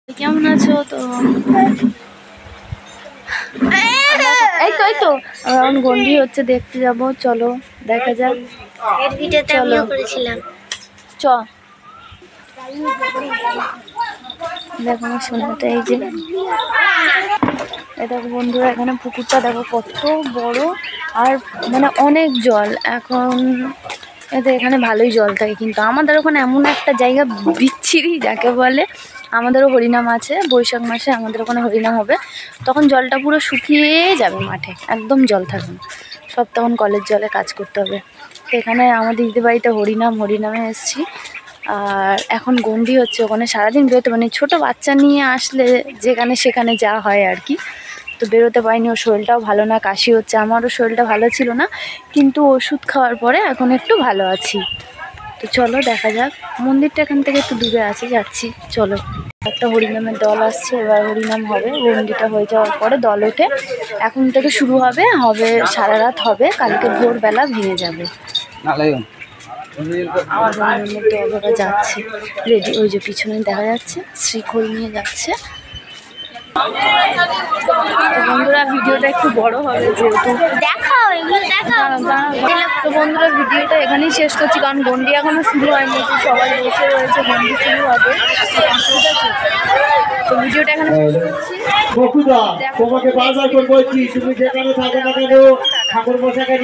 কেমন আছো? তো এই তো এখন গন্ডি হচ্ছে, দেখতে যাব, চলো দেখা যাক। এর ভিডিওতে আমিও করেছিলাম। চ দেখো আমার সোনাটা, এই যে দেখো বন্ধুরা, এখানে পুকুরটা দেখো কত বড়, আর মানে অনেক জল এখন। এখানে ভালোই জল থাকে, কিন্তু আমাদের ওখানে এমন একটা জায়গা বিচ্ছিরি যাকে বলে। আমাদেরও হরিনাম আছে বৈশাখ মাসে, আমাদের ওখানে হরিনাম হবে, তখন জলটা পুরো শুকিয়ে যাবে, মাঠে একদম জল থাকবে না, সব তখন কলের জলে কাজ করতে হবে। তো এখানে আমাদের দিদি বাড়িতে হরিনামে এসেছি, আর এখন গন্ডি হচ্ছে, ওখানে সারাদিন বেরোতে মানে ছোটো বাচ্চা নিয়ে আসলে যেখানে সেখানে যা হয় আর কি। তো বেরোতে পারিনি, ওর শরীরটাও ভালো না, কাশি হচ্ছে, আমারও শরীরটা ভালো ছিল না, কিন্তু ওষুধ খাওয়ার পরে এখন একটু ভালো আছি। তো চলো দেখা যাক, মন্দিরটা এখান থেকে একটু দূরে আছে, যাচ্ছি চলো। একটা হরিনামের দল আসছে, এবার হরিনাম হবে, গন্ডিটা হয়ে যাওয়ার পরে দল ওঠে, এখন থেকে শুরু হবে সারা রাত হবে, কালকে ভোরবেলা ভেঙে যাবে। ওরা যাচ্ছে রেডি, ওই যে পিছনে দেখা যাচ্ছে শ্রীখোল নিয়ে যাচ্ছে। তো বন্ধুরা ভিডিওটা একটু বড় হবে, যেহেতু তো বন্ধুরা ভিডিওটা এখানেই শেষ করছি, কারণ গন্ডি এখনো শুরু হয়নি, সবাই বসে রয়েছে, গন্ডি শুরু হবে। তো ভিডিওটা এখানে শেষ করছি। তোমাকে বারবার করে বলছি, তুমি যেখানে থাকো না কেন ঠাকুর মশাইকে